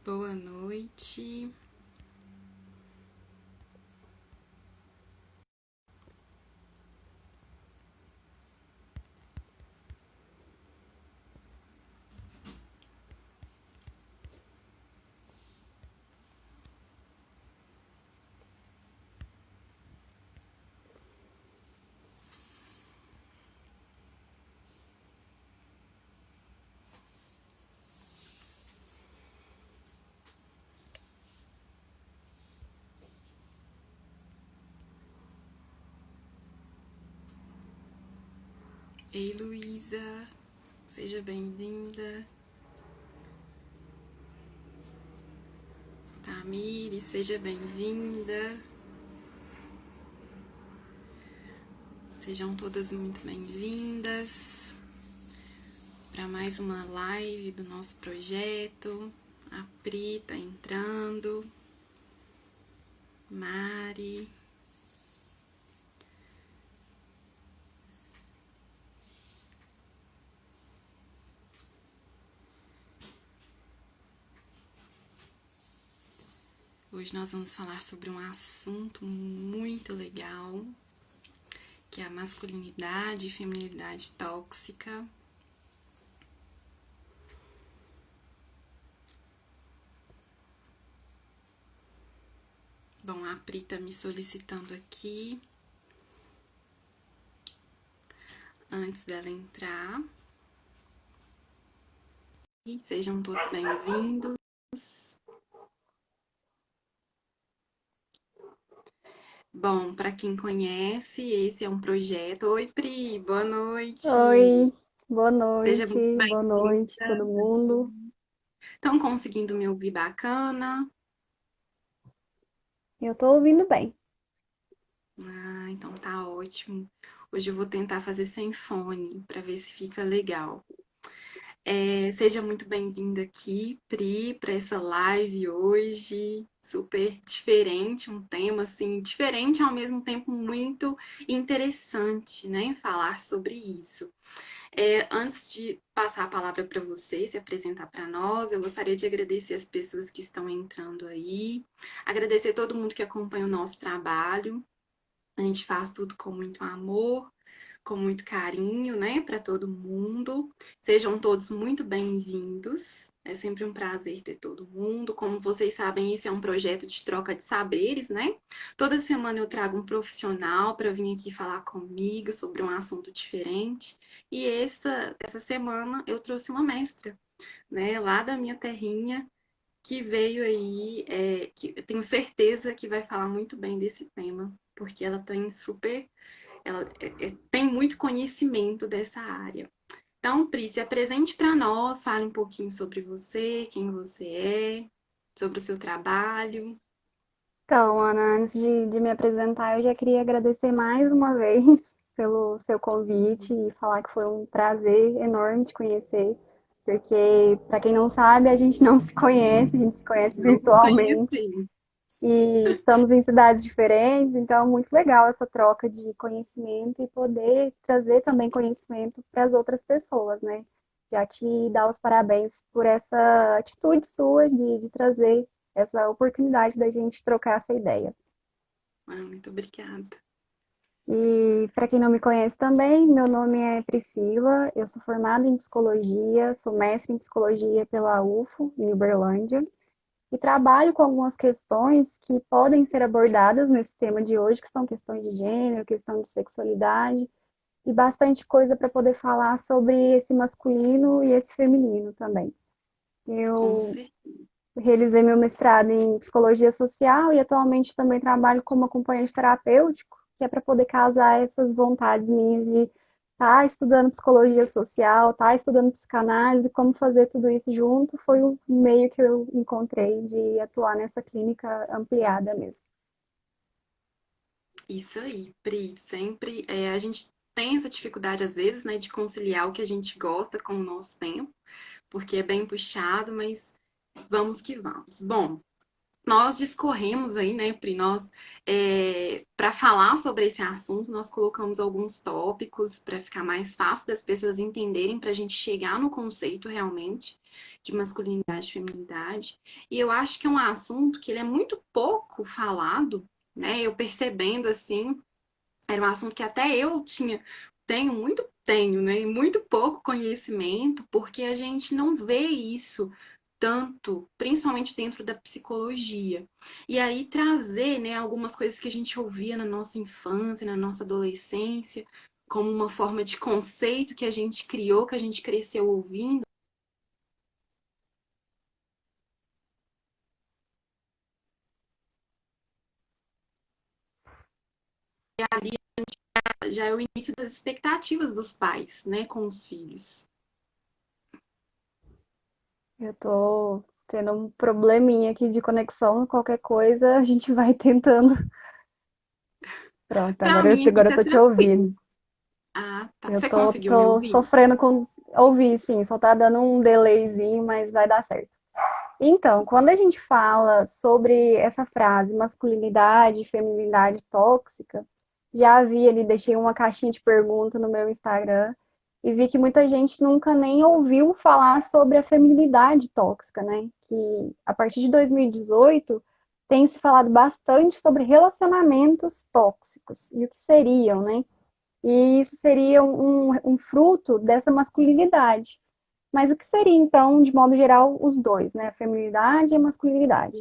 Boa noite. Ei, Luísa, seja bem-vinda. Tamiri, seja bem-vinda. Sejam todas muito bem-vindas para mais uma live do nosso projeto. A Pri tá entrando. Mari. Hoje nós vamos falar sobre um assunto muito legal, que é a masculinidade e feminilidade tóxica. Bom, a Pri tá me solicitando aqui, antes dela entrar. E sejam todos bem-vindos. Bom, para quem conhece, esse é um projeto. Oi, Pri, boa noite. Oi, boa Seja noite, muito boa noite bem-vinda todo mundo. aqui. Estão conseguindo me ouvir bacana? Eu tô ouvindo bem. Ah, então tá ótimo. Hoje eu vou tentar fazer sem fone para ver se fica legal. Seja muito bem-vinda aqui, Pri, para essa live hoje. Super diferente, um tema assim, diferente ao mesmo tempo muito interessante, né? Falar sobre isso. Antes de passar a palavra para você se apresentar para nós, eu gostaria de agradecer as pessoas que estão entrando aí, agradecer todo mundo que acompanha o nosso trabalho. A gente faz tudo com muito amor, com muito carinho, né, para todo mundo. Sejam todos muito bem-vindos. É sempre um prazer ter todo mundo. Como vocês sabem, esse é um projeto de troca de saberes, né? Toda semana eu trago um profissional para vir aqui falar comigo sobre um assunto diferente. E essa semana eu trouxe uma mestra, né, lá da minha terrinha, que veio aí, que eu tenho certeza que vai falar muito bem desse tema, porque ela tem muito conhecimento dessa área. Então, Pri, se apresente para nós, fale um pouquinho sobre você, quem você é, sobre o seu trabalho. Então, Ana, antes de me apresentar, eu já queria agradecer mais uma vez pelo seu convite e falar que foi um prazer enorme te conhecer, porque, para quem não sabe, a gente não se conhece, a gente se conhece Não virtualmente. conheci. E estamos em cidades diferentes, então é muito legal essa troca de conhecimento e poder trazer também conhecimento para as outras pessoas, né? Já te dar os parabéns por essa atitude sua de trazer essa oportunidade da gente trocar essa ideia. Ah, muito obrigada. E para quem não me conhece também, meu nome é Priscila, eu sou formada em psicologia, sou mestre em psicologia pela UFO, em Uberlândia. E trabalho com algumas questões que podem ser abordadas nesse tema de hoje, que são questões de gênero, questão de sexualidade, e bastante coisa para poder falar sobre esse masculino e esse feminino também. Com Eu certeza. realizei meu mestrado em psicologia social e atualmente também trabalho como acompanhante terapêutico, que é para poder casar essas vontades minhas de estar estudando psicologia social, estar estudando psicanálise, como fazer tudo isso junto, foi o meio que eu encontrei de atuar nessa clínica ampliada mesmo. Isso aí, Pri. Sempre a gente tem essa dificuldade, às vezes, né, de conciliar o que a gente gosta com o nosso tempo, porque é bem puxado, mas vamos que vamos. Bom, nós discorremos aí, né, Pri? Nós, para falar sobre esse assunto, nós colocamos alguns tópicos para ficar mais fácil das pessoas entenderem, para a gente chegar no conceito realmente de masculinidade e feminilidade. E eu acho que é um assunto que ele é muito pouco falado, né? Eu percebendo assim, era um assunto que até eu tenho, né? Muito pouco conhecimento, porque a gente não vê isso tanto, principalmente dentro da psicologia. E aí trazer, né, algumas coisas que a gente ouvia na nossa infância, na nossa adolescência, como uma forma de conceito que a gente criou, que a gente cresceu ouvindo, já é o início das expectativas dos pais, né, com os filhos. Eu tô tendo um probleminha aqui de conexão, qualquer coisa a gente vai tentando. Pronto, Para mim aqui agora eu tá tô te tranquilo. ouvindo. Ah, tá. Eu Você tô, conseguiu me tô ouvir? sofrendo com ouvir, sim, só tá dando um delayzinho, mas vai dar certo. Então, quando a gente fala sobre essa frase masculinidade e feminilidade tóxica, já vi ali, deixei uma caixinha de pergunta no meu Instagram e vi que muita gente nunca nem ouviu falar sobre a feminilidade tóxica, né? Que a partir de 2018 tem se falado bastante sobre relacionamentos tóxicos e o que seriam, né? E isso seria um fruto dessa masculinidade. Mas o que seria, então, de modo geral, os dois, né? A feminilidade e a masculinidade?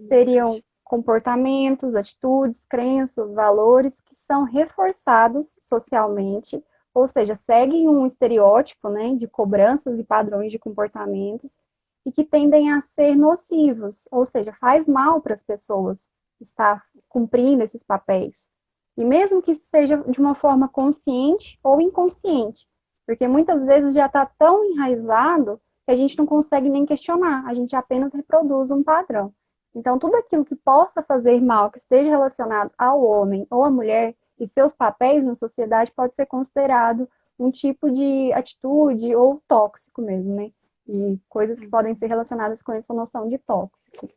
Seriam Verdade. comportamentos, atitudes, crenças, valores que são reforçados socialmente, ou seja, seguem um estereótipo, né, de cobranças e padrões de comportamentos e que tendem a ser nocivos, ou seja, faz mal para as pessoas estar cumprindo esses papéis. E mesmo que seja de uma forma consciente ou inconsciente, porque muitas vezes já está tão enraizado que a gente não consegue nem questionar, a gente apenas reproduz um padrão. Então, tudo aquilo que possa fazer mal, que esteja relacionado ao homem ou à mulher e seus papéis na sociedade, pode ser considerado um tipo de atitude ou tóxico mesmo, né? De coisas que podem ser relacionadas com essa noção de tóxico.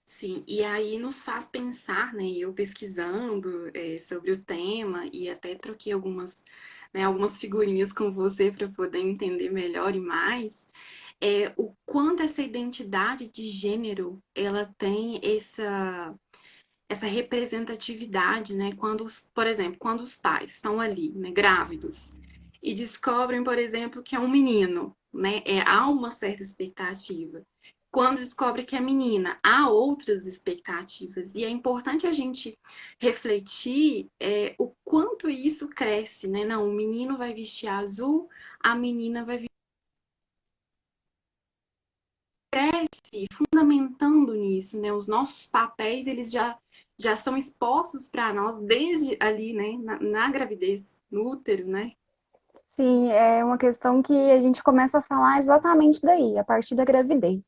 Sim, e aí nos faz pensar, né? Eu pesquisando sobre o tema e até troquei algumas, né, algumas figurinhas com você para poder entender melhor e mais, o quanto essa identidade de gênero ela tem essa representatividade, né? Quando, por exemplo, quando os pais estão ali, né, grávidos, e descobrem, por exemplo, que é um menino, né? Há uma certa expectativa. Quando descobre que é menina, há outras expectativas. E é importante a gente refletir o quanto isso cresce, né? Não, o menino vai vestir azul, a menina vai vestir fundamentando nisso, né? Os nossos papéis, eles já são expostos para nós desde ali, né? Na gravidez, no útero, né? Sim, é uma questão que a gente começa a falar exatamente daí, a partir da gravidez.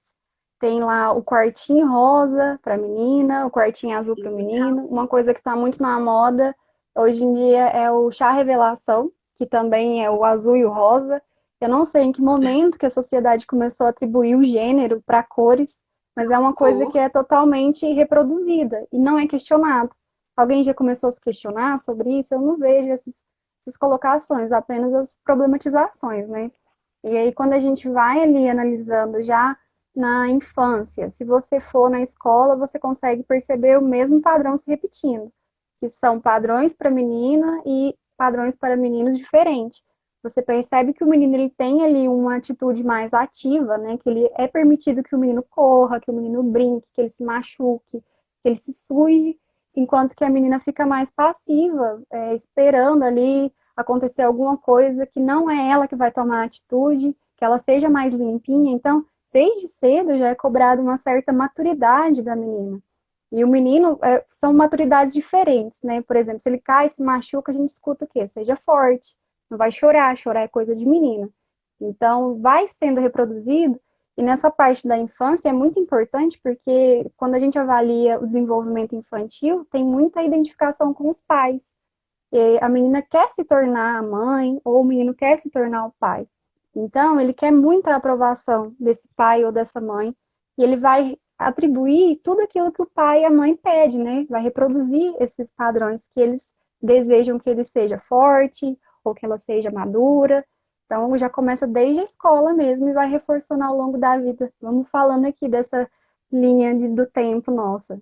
Tem lá o quartinho rosa para a menina, o quartinho azul para o menino. Uma coisa que está muito na moda hoje em dia é o chá revelação, que também é o azul e o rosa. Eu não sei em que momento que a sociedade começou a atribuir o gênero para cores, mas é uma coisa que Cor. é totalmente reproduzida e não é questionada. Alguém já começou a se questionar sobre isso? Eu não vejo essas colocações, apenas as problematizações, né? E aí, quando a gente vai ali analisando já na infância. Se você for na escola, você consegue perceber o mesmo padrão se repetindo, que são padrões para menina e padrões para meninos diferentes. Você percebe que o menino ele tem ali uma atitude mais ativa, né? Que ele é permitido que o menino corra, que o menino brinque, que ele se machuque, que ele se suje, enquanto que a menina fica mais passiva, esperando ali acontecer alguma coisa que não é ela que vai tomar a atitude, que ela seja mais limpinha. Então, desde cedo já é cobrado uma certa maturidade da menina. E o menino são maturidades diferentes, né? Por exemplo, se ele cai, se machuca, a gente escuta o quê? Seja forte, não vai chorar, chorar é coisa de menina. Então, vai sendo reproduzido, e nessa parte da infância é muito importante porque quando a gente avalia o desenvolvimento infantil, tem muita identificação com os pais. E a menina quer se tornar a mãe, ou o menino quer se tornar o pai. Então, ele quer muita aprovação desse pai ou dessa mãe, e ele vai atribuir tudo aquilo que o pai e a mãe pedem, né? Vai reproduzir esses padrões que eles desejam que ele seja forte ou que ela seja madura. Então já começa desde a escola mesmo e vai reforçando ao longo da vida. Vamos falando aqui dessa linha do tempo nossa.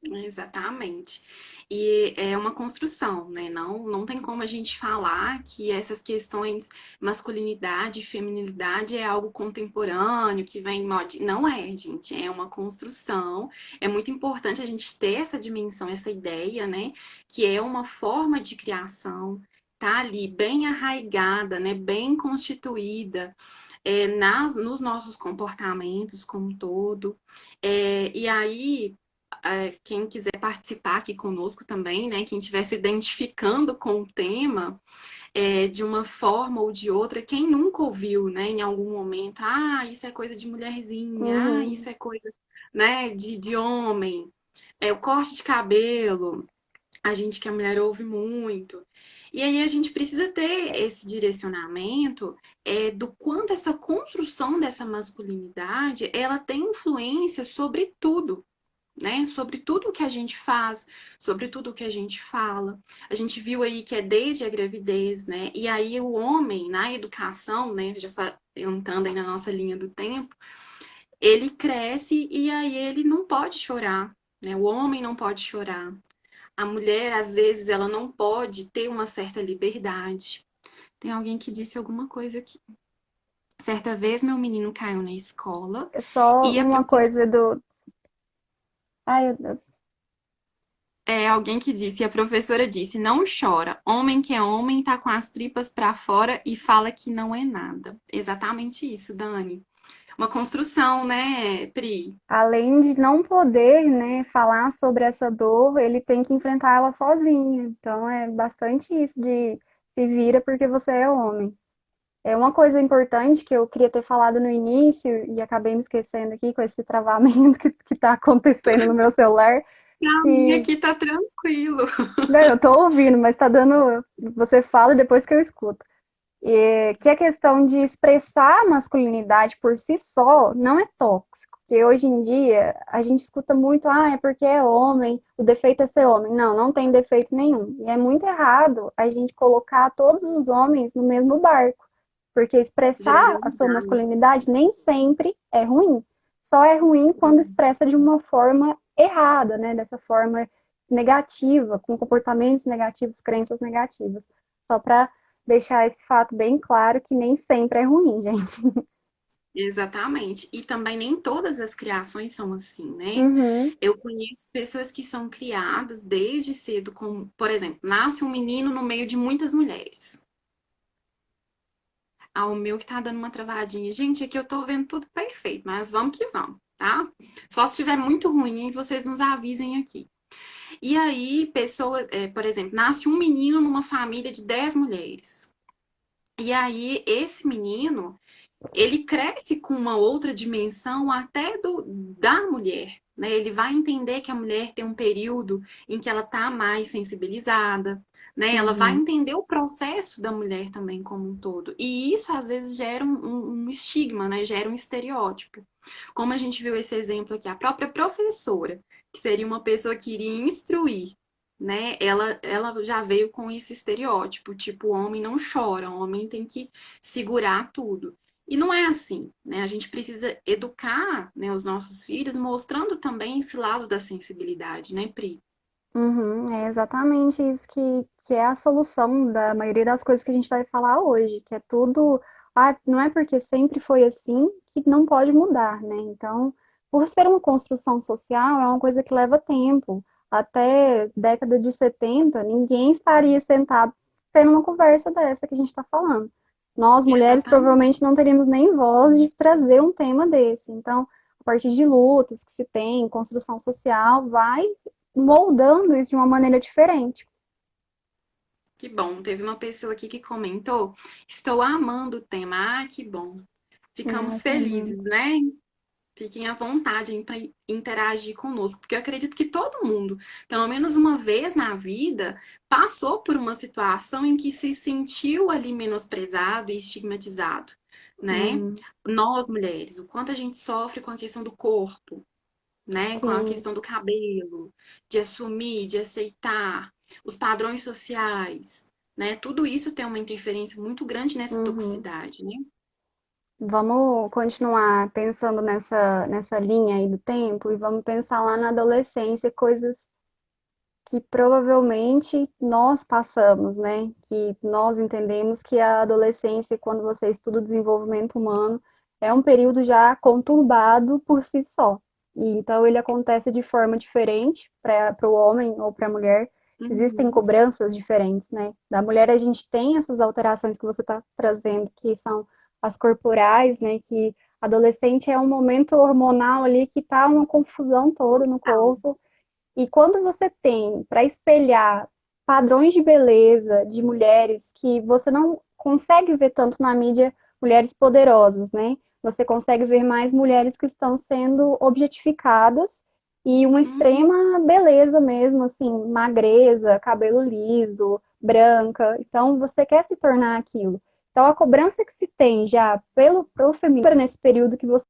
Exatamente. E é uma construção, né? Não tem como a gente falar que essas questões masculinidade e feminilidade é algo contemporâneo que vem em moda. Não é, gente, é uma construção. É muito importante a gente ter essa dimensão, essa ideia, né? Que é uma forma de criação, tá ali bem arraigada, né? Bem constituída. Nos nossos comportamentos como um todo. E aí, quem quiser participar aqui conosco também, né? Quem estiver se identificando com o tema, de uma forma ou de outra, quem nunca ouviu, né, em algum momento, isso é coisa de mulherzinha, Uhum. isso é coisa, né, de homem, o corte de cabelo, a gente que é mulher ouve muito. E aí a gente precisa ter esse direcionamento do quanto essa construção dessa masculinidade ela tem influência sobre tudo, né? Sobre tudo que a gente faz, sobre tudo que a gente fala. A gente viu aí que é desde a gravidez, né? E aí o homem na educação, né? Entrando aí na nossa linha do tempo, ele cresce e aí ele não pode chorar, né? O homem não pode chorar. A mulher, às vezes, ela não pode ter uma certa liberdade. Tem alguém que disse alguma coisa aqui. Certa vez, meu menino caiu na escola É só e a uma professora coisa do. Ai, alguém que disse, e a professora disse, não chora. Homem que é homem tá com as tripas pra fora e fala que não é nada. Exatamente isso, Dani. Uma construção, né, Pri? além de não poder, né, falar sobre essa dor, ele tem que enfrentar ela sozinho. Então é bastante isso de se vira porque você é homem. É uma coisa importante que eu queria ter falado no início e acabei me esquecendo aqui com esse travamento que está acontecendo no meu celular, Pra mim que aqui tá tranquilo. não, eu tô ouvindo, mas tá dando, você fala depois que eu escuto. Que a questão de expressar a masculinidade por si só não é tóxico. Porque hoje em dia a gente escuta muito, é porque é homem, o defeito é ser homem. Não, não tem defeito nenhum. E é muito errado a gente colocar todos os homens no mesmo barco. Porque expressar a sua Generalizar, né? masculinidade nem sempre é ruim. Só é ruim quando expressa de uma forma errada, né? Dessa forma negativa, com comportamentos negativos, crenças negativas. Só para deixar esse fato bem claro que nem sempre é ruim, gente. Exatamente. E também nem todas as criações são assim, né? Uhum. Eu conheço pessoas que são criadas desde cedo com, por exemplo, nasce um menino no meio de muitas mulheres. O meu que tá dando uma travadinha. Gente, aqui eu tô vendo tudo perfeito, mas vamos que vamos, tá? Só se estiver muito ruim, vocês nos avisem aqui. E aí, pessoas, por exemplo, nasce um menino numa família de 10 mulheres. E aí, esse menino, ele cresce com uma outra dimensão até da mulher, né? Ele vai entender que a mulher tem um período em que ela tá mais sensibilizada, né? Ela vai Uhum. entender o processo da mulher também como um todo. E isso às vezes gera um estigma, né? Gera um estereótipo. Como a gente viu esse exemplo aqui, a própria professora, que seria uma pessoa que iria instruir, né? Ela já veio com esse estereótipo, tipo, o homem não chora, o homem tem que segurar tudo. E não é assim, né? A gente precisa educar, né, os nossos filhos, mostrando também esse lado da sensibilidade, né, Pri? Uhum. É exatamente isso que é a solução da maioria das coisas que a gente vai falar hoje, que é tudo. Não é porque sempre foi assim que não pode mudar, né? Então, por ser uma construção social, é uma coisa que leva tempo. Até década de 70 ninguém estaria sentado tendo uma conversa dessa que a gente está falando. Nós, mulheres, Exatamente. provavelmente não teríamos nem voz de trazer um tema desse. Então, a partir de lutas que se tem, construção social, vai moldando isso de uma maneira diferente. Que bom. Teve uma pessoa aqui que comentou: estou amando o tema. Que bom. Ficamos Que bom. felizes, né? Fiquem à vontade para interagir conosco, porque eu acredito que todo mundo, pelo menos uma vez na vida, passou por uma situação em que se sentiu ali menosprezado e estigmatizado, né? Uhum. Nós mulheres, o quanto a gente sofre com a questão do corpo, né? Com a sim, questão do cabelo, de assumir, de aceitar os padrões sociais, né? Tudo isso tem uma interferência muito grande nessa uhum. toxicidade, né? Vamos continuar pensando nessa linha aí do tempo e vamos pensar lá na adolescência, coisas que provavelmente nós passamos, né? Que nós entendemos que a adolescência, quando você estuda o desenvolvimento humano, é um período já conturbado por si só. E então ele acontece de forma diferente para o homem ou para a mulher. Existem Uhum. cobranças diferentes, né? Da mulher a gente tem essas alterações que você está trazendo, que são as corporais, né? Que adolescente é um momento hormonal ali que tá uma confusão toda no Total. corpo e quando você tem para espelhar padrões de beleza de mulheres que você não consegue ver tanto na mídia, mulheres poderosas, né? Você consegue ver mais mulheres que estão sendo objetificadas e uma Uhum. extrema beleza mesmo, assim, magreza, cabelo liso, branca. Então você quer se tornar aquilo. Então a cobrança que se tem já pelo pro feminino nesse período que você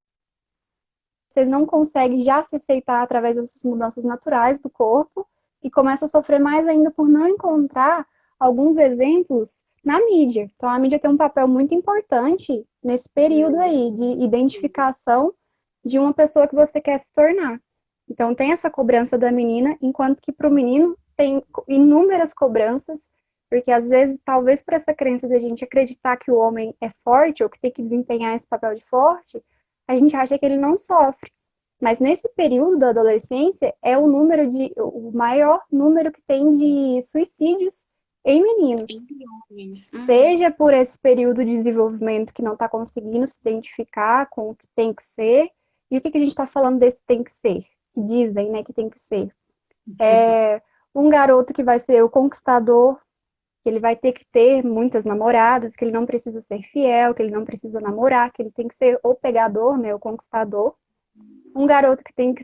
não consegue já se aceitar através dessas mudanças naturais do corpo e começa a sofrer mais ainda por não encontrar alguns exemplos na mídia. Então, a mídia tem um papel muito importante nesse período Mesmo. aí de identificação de uma pessoa que você quer se tornar. Então, tem essa cobrança da menina, enquanto que para o menino tem inúmeras cobranças, porque às vezes, talvez por essa crença da gente acreditar que o homem é forte ou que tem que desempenhar esse papel de forte, a gente acha que ele não sofre. Mas nesse período da adolescência é o maior número que tem de suicídios em meninos. Entre homens. Uhum. Seja por esse período de desenvolvimento que não está conseguindo se identificar com o que tem que ser, e o que, que a gente está falando desse tem que ser, que dizem, né, que tem que ser. Um garoto que vai ser o conquistador, que ele vai ter que ter muitas namoradas, que ele não precisa ser fiel, que ele não precisa namorar, que ele tem que ser o pegador, né, o conquistador. Um garoto que tem que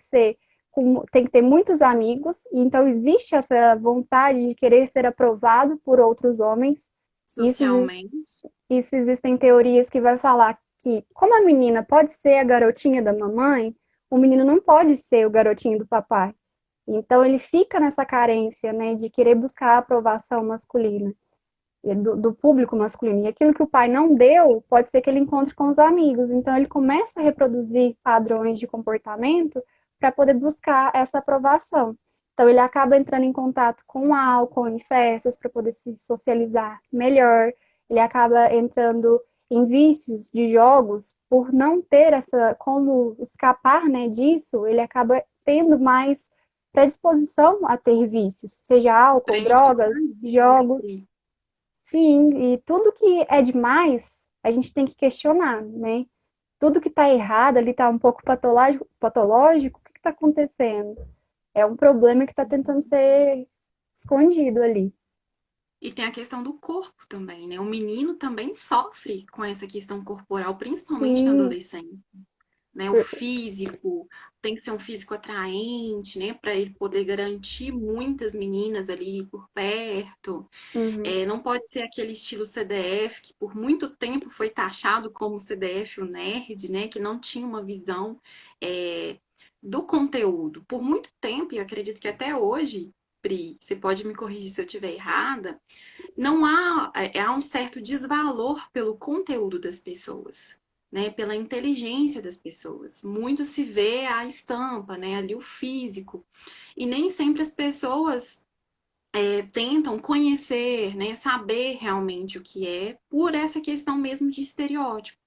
ter muitos amigos, e então existe essa vontade de querer ser aprovado por outros homens. Isso, Socialmente. isso existem teorias que vai falar que, como a menina pode ser a garotinha da mamãe, o menino não pode ser o garotinho do papai. Então ele fica nessa carência, né, de querer buscar a aprovação masculina, do público masculino. E aquilo que o pai não deu, pode ser que ele encontre com os amigos. Então, ele começa a reproduzir padrões de comportamento para poder buscar essa aprovação. Então, ele acaba entrando em contato com álcool, em festas, para poder se socializar melhor. Ele acaba entrando em vícios de jogos por não ter essa como escapar, né, disso. Ele acaba tendo mais predisposição a ter vícios, seja álcool, Preenche drogas, vazio, né, jogos. Pri? Sim, e tudo que é demais, a gente tem que questionar, né? Tudo que está errado ali está um pouco patológico, o que está acontecendo? É um problema que está tentando ser escondido ali. E tem a questão do corpo também, né? O menino também sofre com essa questão corporal, principalmente na Sim, adolescência, né? O físico tem que ser um físico atraente, né? Para ele poder garantir muitas meninas ali por perto. uhum, Não pode ser aquele estilo CDF que por muito tempo foi taxado como CDF, o nerd, né? Que não tinha uma visão é, do conteúdo. Por muito tempo, e eu acredito que até hoje, Pri, você pode me corrigir se eu estiver errada, não há um certo desvalor pelo conteúdo das pessoas, né? Pela inteligência das pessoas. Muito se vê a estampa, né? Ali o físico. E nem sempre as pessoas tentam conhecer, né? Saber realmente o que é, por essa questão mesmo de estereótipo.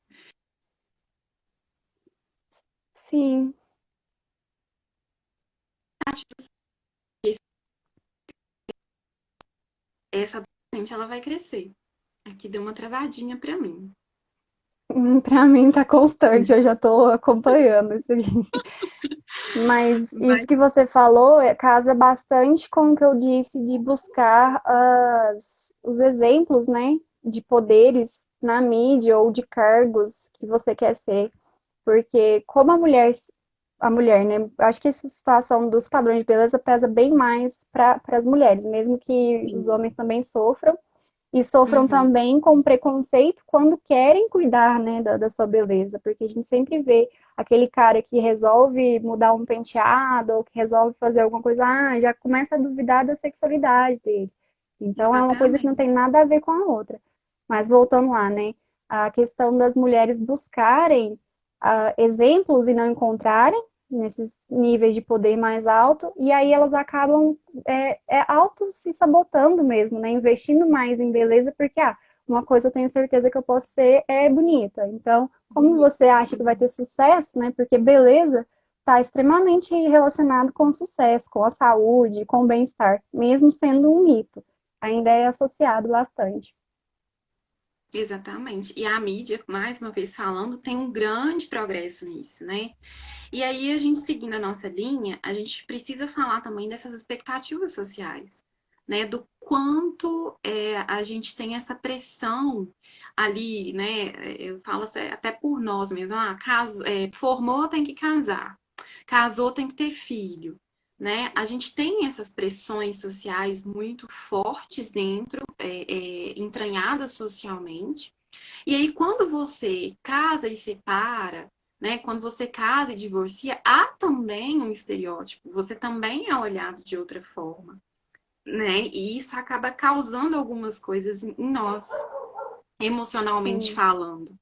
sim. Essa adolescente, ela vai crescer. Aqui deu uma travadinha para mim. Para mim tá constante, eu já estou acompanhando isso aqui. Mas isso Vai. que você falou casa bastante com o que eu disse de buscar os exemplos, né, de poderes na mídia ou de cargos que você quer ser. Porque como a mulher, né, eu acho que essa situação dos padrões de beleza pesa bem mais para as mulheres, mesmo que os Sim. homens também sofram. e sofram Uhum, também com preconceito quando querem cuidar, né, da sua beleza, porque a gente sempre vê aquele cara que resolve mudar um penteado ou que resolve fazer alguma coisa, já começa a duvidar da sexualidade dele. Então é uma coisa que não exatamente. tem nada a ver com a outra. Mas voltando lá, né, a questão das mulheres buscarem exemplos e não encontrarem nesses níveis de poder mais alto, e aí elas acabam auto se sabotando mesmo, né? Investindo mais em beleza, porque uma coisa eu tenho certeza que eu posso ser é bonita. Então, como você Bonita. acha que vai ter sucesso, né? Porque beleza está extremamente relacionado com o sucesso, com a saúde, com o bem-estar, mesmo sendo um mito. Ainda é associado bastante. Exatamente. E a mídia, mais uma vez falando, tem um grande progresso nisso, né? E aí, a gente seguindo a nossa linha, a gente precisa falar também dessas expectativas sociais, né? Do quanto a gente tem essa pressão ali, né? Eu falo até por nós mesmos, formou, tem que casar, casou, tem que ter filho, né? A gente tem essas pressões sociais muito fortes dentro, entranhadas socialmente. E aí, quando você casa e separa, né? Quando você casa e divorcia, há também um estereótipo. Você também é olhado de outra forma, né? E isso acaba causando algumas coisas em nós, emocionalmente Sim. falando.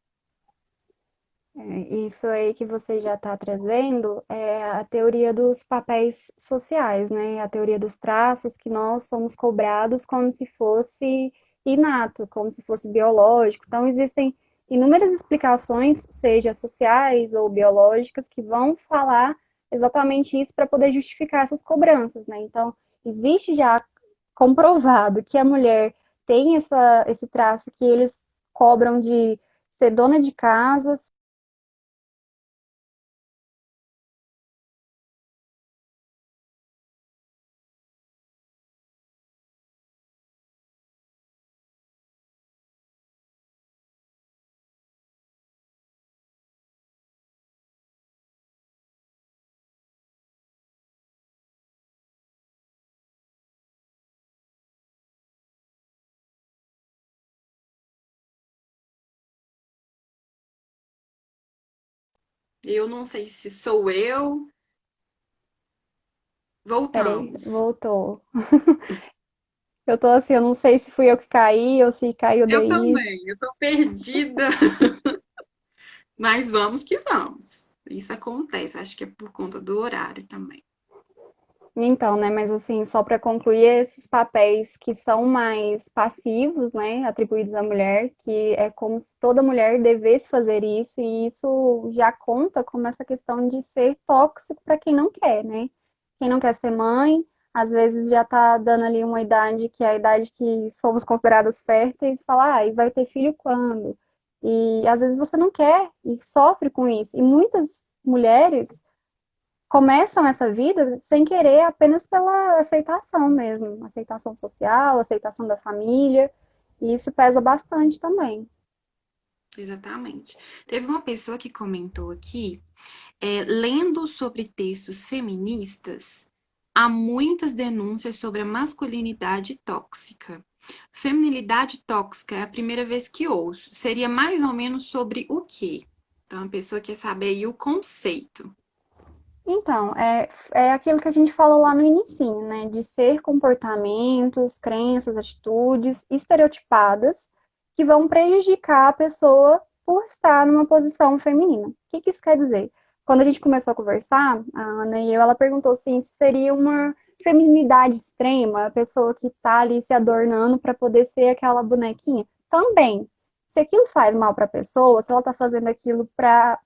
Isso aí que você já está trazendo é a teoria dos papéis sociais, né? A teoria dos traços que nós somos cobrados como se fosse inato, como se fosse biológico. Então, existem inúmeras explicações, seja sociais ou biológicas, que vão falar exatamente isso para poder justificar essas cobranças, né? Então, existe já comprovado que a mulher tem esse traço que eles cobram de ser dona de casa, Eu não sei se sou eu. peraí, Voltamos. voltou. Eu tô assim, eu não sei se fui eu que caí ou se caiu Eu daí. também, eu tô perdida. Mas vamos que vamos. Isso acontece, acho que é por conta do horário também. Então, né, mas assim, só para concluir, esses papéis que são mais passivos, né, atribuídos à mulher, que é como se toda mulher devesse fazer isso, e isso já conta como essa questão de ser tóxico para quem não quer, né? Quem não quer ser mãe, às vezes já tá dando ali uma idade que é a idade que somos consideradas férteis, fala, e vai ter filho quando? E às vezes você não quer e sofre com isso. E muitas mulheres começam essa vida sem querer, apenas pela aceitação mesmo, aceitação social, aceitação da família, e isso pesa bastante também. Exatamente. Teve uma pessoa que comentou aqui, lendo sobre textos feministas, há muitas denúncias sobre a masculinidade tóxica. Feminilidade tóxica é a primeira vez que ouço. Seria mais ou menos sobre o quê? Então, a pessoa quer saber aí o conceito. Então, é aquilo que a gente falou lá no inicinho, né? De ser comportamentos, crenças, atitudes estereotipadas que vão prejudicar a pessoa por estar numa posição feminina. O que que isso quer dizer? Quando a gente começou a conversar, a Ana e eu, ela perguntou assim, se seria uma feminilidade extrema, a pessoa que está ali se adornando para poder ser aquela bonequinha. Também, se aquilo faz mal para a pessoa, se ela está fazendo aquilo para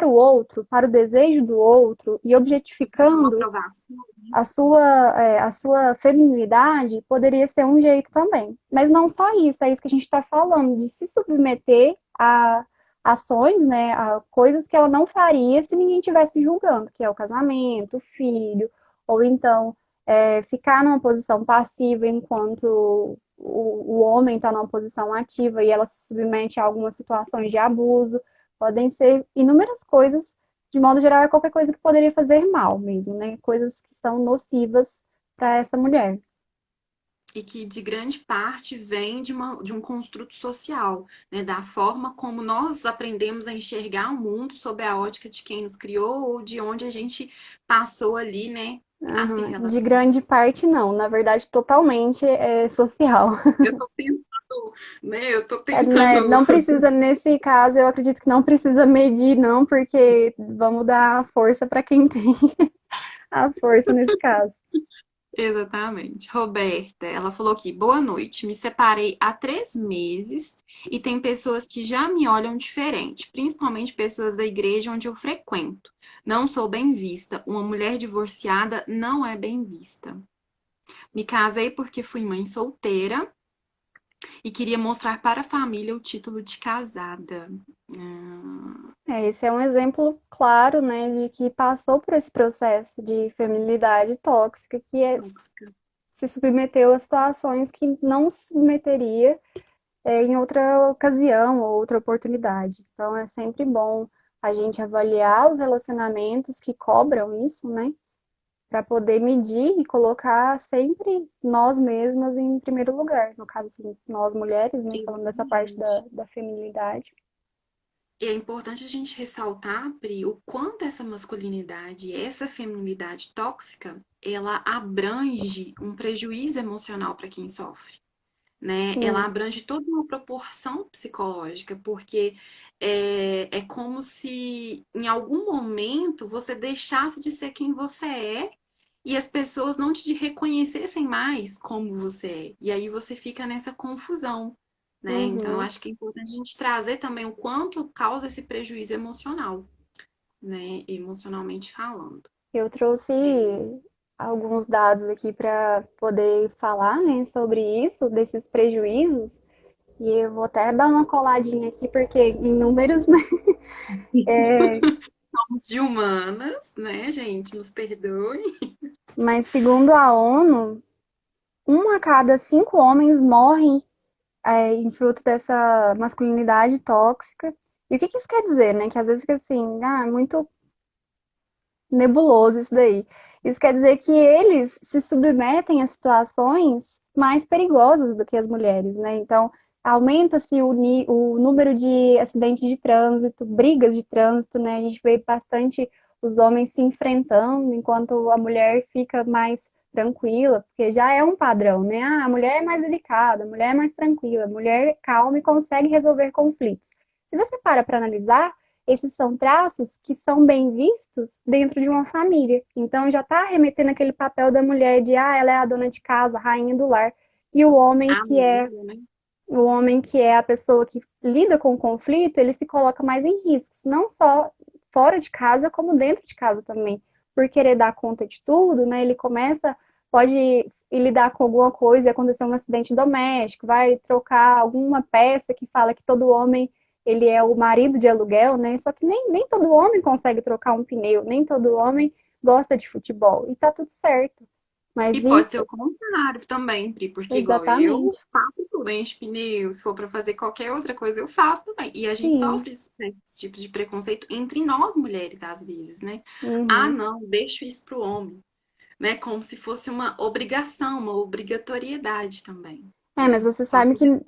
o outro, para o desejo do outro e Buscar uma objetificando aprovação. a sua feminilidade, poderia ser um jeito também. Mas não só isso, é isso que a gente está falando, de se submeter a ações, né, a coisas que ela não faria se ninguém estivesse julgando, que é o casamento, o filho, ou então ficar numa posição passiva enquanto o homem está numa posição ativa e ela se submete a algumas situações de abuso. Podem ser inúmeras coisas, de modo geral, é qualquer coisa que poderia fazer mal mesmo, né? Coisas que são nocivas para essa mulher. e que de grande parte vem de um construto social, né? Da forma como nós aprendemos a enxergar o mundo sob a ótica de quem nos criou ou de onde a gente passou ali, né, a se Aham. De relacionar. grande parte, não. Na verdade, totalmente é social. Eu tô tentando, né? Eu tô É, né, tentando. não precisa, nesse caso, eu acredito que não precisa medir, não, porque vamos dar força para quem tem a força nesse caso. Exatamente. Roberta, ela falou aqui: boa noite, me separei há 3 meses e tem pessoas que já me olham diferente, principalmente pessoas da igreja onde eu frequento. Não sou bem vista. Uma mulher divorciada não é bem vista. Me casei porque fui mãe solteira e queria mostrar para a família o título de casada. Ah, Esse é um exemplo claro, né, de que passou por esse processo de feminilidade tóxica, tóxica. se submeteu a situações que não se submeteria em outra ocasião ou outra oportunidade. Então, é sempre bom a gente avaliar os relacionamentos que cobram isso, né, para poder medir e colocar sempre nós mesmas em primeiro lugar. No caso, assim, nós mulheres, né, falando dessa parte Exatamente. da feminilidade. E é importante a gente ressaltar, Pri, o quanto essa masculinidade, essa feminilidade tóxica, ela abrange um prejuízo emocional para quem sofre, né? Ela Sim. abrange toda uma proporção psicológica, porque é como se em algum momento você deixasse de ser quem você é e as pessoas não te reconhecessem mais como você é. E aí você fica nessa confusão, né? Então, eu Uhum. acho que é importante a gente trazer também o quanto causa esse prejuízo emocional, né? Emocionalmente falando. Eu trouxe É, alguns dados aqui para poder falar, né, sobre isso, desses prejuízos. E eu vou até dar uma coladinha aqui, porque em números, né? somos de humanas, né, gente? Nos perdoe. Mas segundo a ONU, um a cada 5 homens morrem em fruto dessa masculinidade tóxica. E o que que isso quer dizer, né? Que às vezes fica assim, ah, muito nebuloso isso daí. Isso quer dizer que eles se submetem a situações mais perigosas do que as mulheres, né? Então, aumenta-se o número de acidentes de trânsito, brigas de trânsito, né? A gente vê bastante os homens se enfrentando, enquanto a mulher fica mais tranquila, porque já é um padrão, né? Ah, a mulher é mais delicada, a mulher é mais tranquila, a mulher é calma e consegue resolver conflitos. Se você para analisar, esses são traços que são bem vistos dentro de uma família. Então já está remetendo aquele papel da mulher de ela é a dona de casa, a rainha do lar, e A amiga, né? o homem que é a pessoa que lida com o conflito, ele se coloca mais em riscos, não só fora de casa, como dentro de casa também. Por querer dar conta de tudo, né? Ele começa, pode ir lidar com alguma coisa e acontecer um acidente doméstico, vai trocar alguma peça que fala que todo homem ele é o marido de aluguel, né? Só que nem todo homem consegue trocar um pneu, nem todo homem gosta de futebol. E tá tudo certo. Mas E pode ser isso, o contrário também, Pri, porque igual eu exatamente. faço tudo, enche pneu, se for para fazer qualquer outra coisa, eu faço também. E a gente Sim. sofre esse tipo de preconceito entre nós mulheres, às vezes, né? Ah, Uhum. não, deixa isso pro homem, né? Como se fosse uma obrigação, uma obrigatoriedade também, Mas né? você Só sabe que que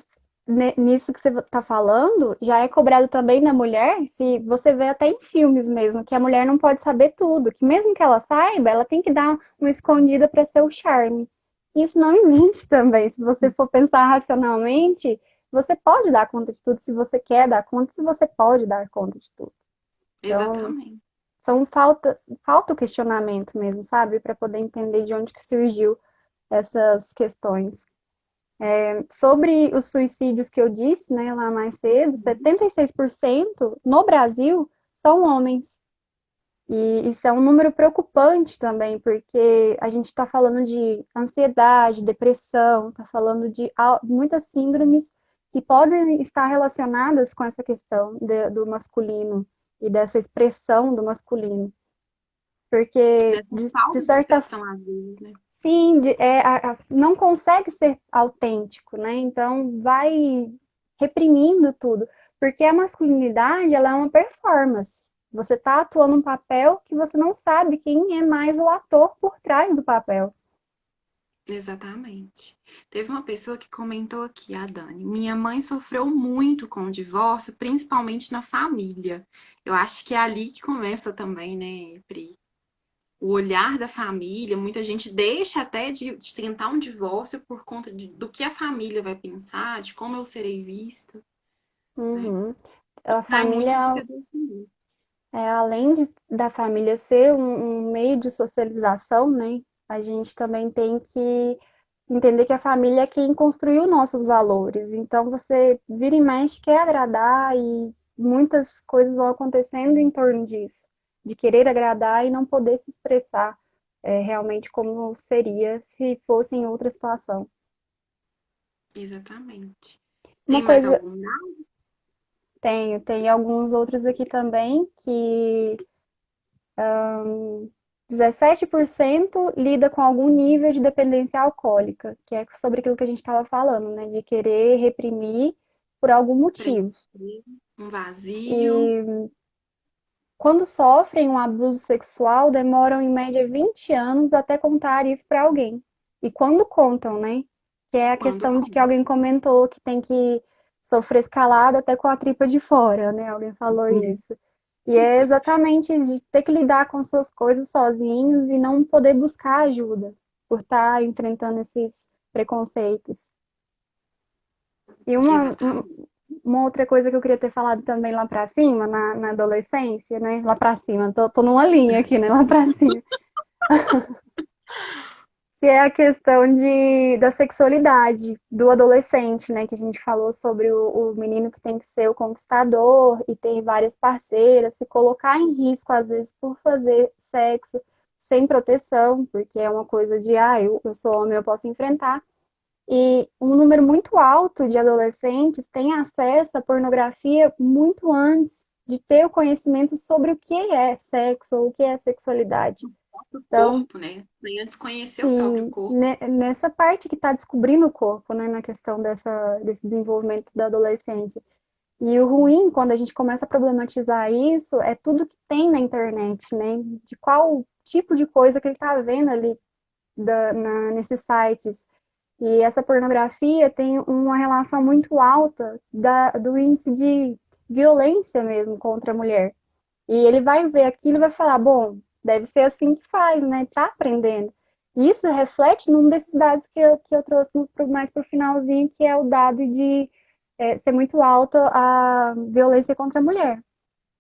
nisso que você está falando, já é cobrado também na mulher, se você vê até em filmes mesmo, que a mulher não pode saber tudo, que mesmo que ela saiba, ela tem que dar uma escondida para ser o charme. Isso não existe também. Se você for pensar racionalmente, você pode dar conta de tudo se você quer dar conta, se você pode dar conta de tudo. Então, exatamente. falta o questionamento mesmo, sabe? Para poder entender de onde que surgiu essas questões. Sobre os suicídios que eu disse, né, lá mais cedo, 76% no Brasil são homens. E isso é um número preocupante também, porque a gente está falando de ansiedade, depressão, está falando de muitas síndromes que podem estar relacionadas com essa questão do masculino e dessa expressão do masculino. Porque, Dessa de falta de certa expressão às vezes, né? sim, não consegue ser autêntico, né? Então vai reprimindo tudo, porque a masculinidade ela é uma performance. Você está atuando um papel que você não sabe quem é mais o ator por trás do papel. Exatamente. Teve uma pessoa que comentou aqui, a Dani. Minha mãe sofreu muito com o divórcio, principalmente na família. Eu acho que é ali que começa também, né, Pri? O olhar da família. Muita gente deixa até de tentar um divórcio por conta do que a família vai pensar, de como eu serei vista, né? Uhum. E A vai muito do família, seu pensamento. além da família ser um meio de socialização, né? A gente também tem que entender que a família é quem construiu nossos valores. Então, você vira e mexe, quer agradar e muitas coisas vão acontecendo em torno disso, de querer agradar e não poder se expressar realmente como seria se fosse em outra situação. Exatamente. Uma Tem mais coisa, algum? tem alguns outros aqui também que 17% lida com algum nível de dependência alcoólica, que é sobre aquilo que a gente estava falando, né? De querer reprimir por algum motivo. Preencher um vazio. E quando sofrem um abuso sexual, demoram em média 20 anos até contar isso para alguém. E quando contam, né? Que é a Quando questão de que como. alguém comentou que tem que sofrer calado até com a tripa de fora, né? Alguém falou isso. E é exatamente de ter que lidar com suas coisas sozinhos e não poder buscar ajuda por estar enfrentando esses preconceitos. E Exatamente. uma outra coisa que eu queria ter falado também lá pra cima, na adolescência, né? Lá pra cima, tô numa linha aqui, né? Lá pra cima. Que é a questão da sexualidade do adolescente, né? Que a gente falou sobre o menino que tem que ser o conquistador e ter várias parceiras, se colocar em risco, às vezes, por fazer sexo sem proteção, porque é uma coisa de, eu sou homem, eu posso enfrentar. E um número muito alto de adolescentes tem acesso à pornografia muito antes de ter o conhecimento sobre o que é sexo ou o que é sexualidade. O Então, corpo, né? Nem antes conhecer o próprio sim, corpo. nessa parte que está descobrindo o corpo, né, na questão desse desenvolvimento da adolescência. E o ruim, quando a gente começa a problematizar isso, é tudo que tem na internet, né? De qual tipo de coisa que ele está vendo ali nesses sites. E essa pornografia tem uma relação muito alta do índice de violência mesmo contra a mulher. E ele vai ver aquilo e vai falar, bom, deve ser assim que faz, né? Tá aprendendo. E isso reflete num desses dados que eu trouxe mais pro finalzinho, que é o dado de ser muito alta a violência contra a mulher.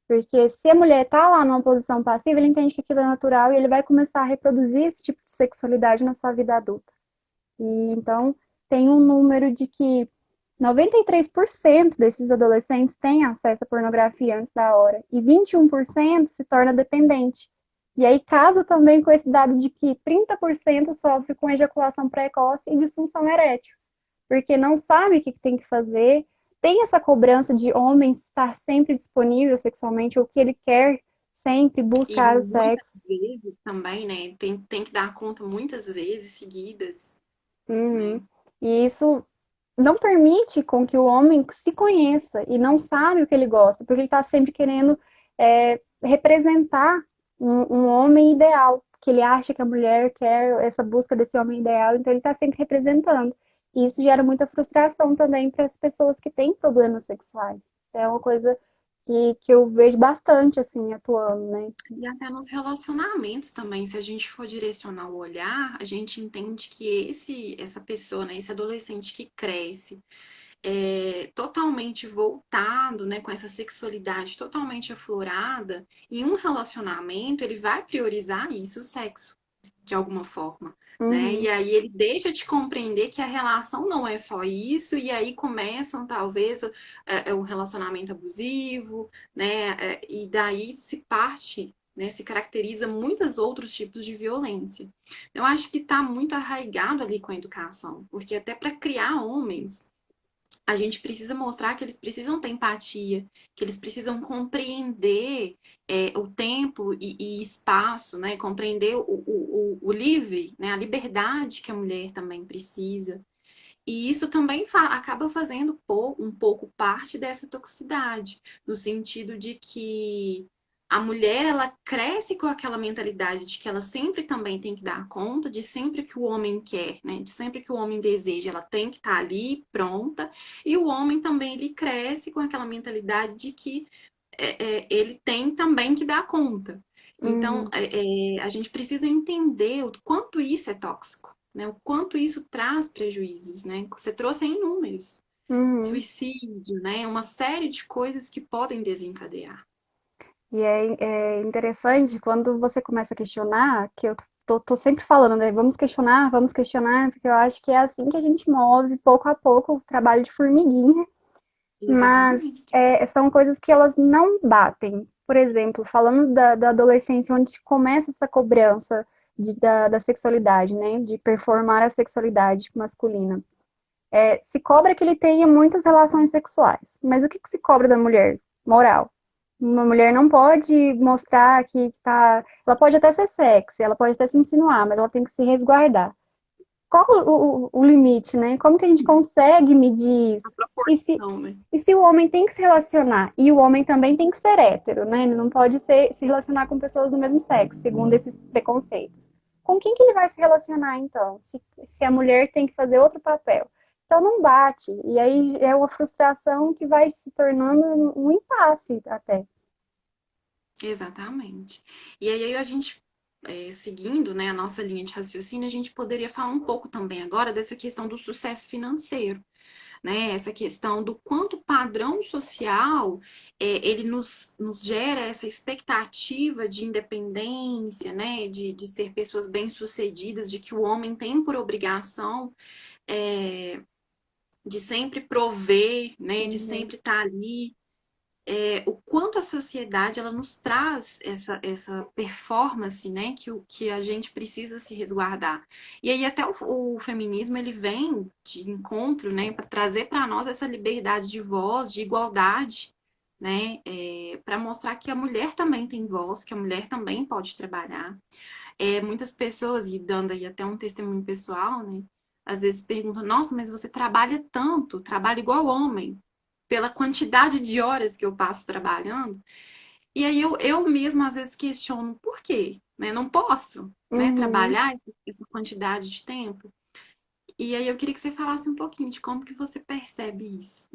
Porque se a mulher está lá numa posição passiva, ele entende que aquilo é natural e ele vai começar a reproduzir esse tipo de sexualidade na sua vida adulta. E então tem um número de que 93% desses adolescentes têm acesso à pornografia antes da hora e 21% se torna dependente. E aí casa também com esse dado de que 30% sofre com ejaculação precoce e disfunção erétil, porque não sabe o que tem que fazer, tem essa cobrança de homem estar sempre disponível sexualmente, ou que ele quer sempre E buscar o muitas sexo. vezes também, né? Tem que dar conta muitas vezes seguidas, Uhum. né? E isso não permite com que o homem se conheça e não sabe o que ele gosta, porque ele está sempre querendo representar um homem ideal, que ele acha que a mulher quer essa busca desse homem ideal, então ele está sempre representando. E isso gera muita frustração também para as pessoas que têm problemas sexuais. É uma coisa que eu vejo bastante, assim, atuando, né? E até nos relacionamentos também, se a gente for direcionar o olhar, a gente entende que essa pessoa, né, esse adolescente que cresce totalmente voltado, né, com essa sexualidade totalmente aflorada, em um relacionamento ele vai priorizar isso, o sexo, de alguma forma, né? Uhum. E aí ele deixa de compreender que a relação não é só isso, e aí começam talvez um relacionamento abusivo, né? E daí se parte, né, se caracteriza muitos outros tipos de violência. Eu acho que está muito arraigado ali com a educação, porque até para criar homens a gente precisa mostrar que eles precisam ter empatia, que eles precisam compreender o tempo e espaço, né? Compreender o livre, né? A liberdade que a mulher também precisa. E isso também acaba fazendo um pouco parte dessa toxicidade, no sentido de que a mulher, ela cresce com aquela mentalidade de que ela sempre também tem que dar conta, de sempre que o homem quer, né? De sempre que o homem deseja, ela tem que estar ali pronta. E o homem também, ele cresce com aquela mentalidade de que ele tem também que dar conta. Então, Uhum, a gente precisa entender o quanto isso é tóxico, né? O quanto isso traz prejuízos, né? Você trouxe em números. uhum. Suicídio, né? Uma série de coisas que podem desencadear. E é interessante quando você começa a questionar, que eu tô sempre falando, né? Vamos questionar, porque eu acho que é assim que a gente move pouco a pouco o trabalho de formiguinha, mas Exatamente. são coisas que elas não batem. Por exemplo, falando da adolescência, onde começa essa cobrança da sexualidade, né? De performar a sexualidade masculina. Se cobra que ele tenha muitas relações sexuais. Mas o que se cobra da mulher? Moral. Uma mulher não pode mostrar que tá. Ela pode até ser sexy, ela pode até se insinuar, mas ela tem que se resguardar. Qual o limite, né? Como que a gente consegue medir isso? A E se, proporção, né? e se o homem tem que se relacionar? E o homem também tem que ser hétero, né? Ele não pode se relacionar com pessoas do mesmo sexo, segundo esses preconceitos. Com quem que ele vai se relacionar, então? Se a mulher tem que fazer outro papel? Então não bate. E aí é uma frustração que vai se tornando um impasse até. Exatamente. E aí a gente, seguindo, né, a nossa linha de raciocínio, a gente poderia falar um pouco também agora dessa questão do sucesso financeiro, né? Essa questão do quanto o padrão social ele nos gera essa expectativa de independência, né? De ser pessoas bem-sucedidas, de que o homem tem por obrigação é, de sempre prover, né? De Uhum. sempre estar ali. O quanto a sociedade ela nos traz essa performance, né, que a gente precisa se resguardar. E aí até o feminismo ele vem de encontro, né, para trazer para nós essa liberdade de voz, de igualdade, né, para mostrar que a mulher também tem voz, que a mulher também pode trabalhar. Muitas pessoas, e dando aí até um testemunho pessoal, né, às vezes perguntam, nossa, mas você trabalha tanto, trabalha igual homem pela quantidade de horas que eu passo trabalhando. E aí eu mesma às vezes questiono por quê, né? Não posso, né, Uhum. trabalhar essa quantidade de tempo. E aí eu queria que você falasse um pouquinho de como que você percebe isso.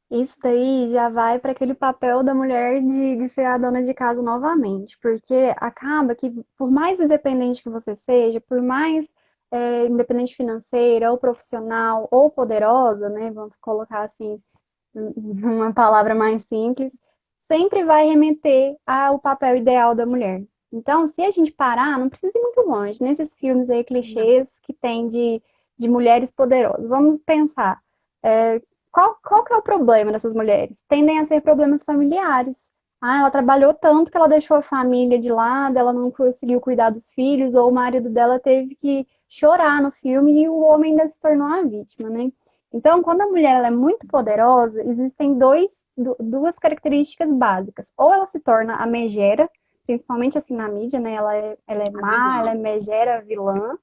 Isso daí já vai para aquele papel da mulher de ser a dona de casa novamente, porque acaba que, por mais independente que você seja, por mais independente financeira, ou profissional, ou poderosa, né? Vamos colocar assim, uma palavra mais simples, sempre vai remeter ao papel ideal da mulher. Então, se a gente parar, não precisa ir muito longe, nesses filmes aí, Não. clichês que tem de mulheres poderosas. Vamos pensar. é, qual que é o problema dessas mulheres? Tendem a ser problemas familiares. Ah, ela trabalhou tanto que ela deixou a família de lado, ela não conseguiu cuidar dos filhos, ou o marido dela teve que chorar no filme e o homem ainda se tornou a vítima, né? Então, quando a mulher ela é muito poderosa, existem duas características básicas. Ou ela se torna a megera, principalmente assim na mídia, né? Ela é A má, ela é vilã. megera, vilã.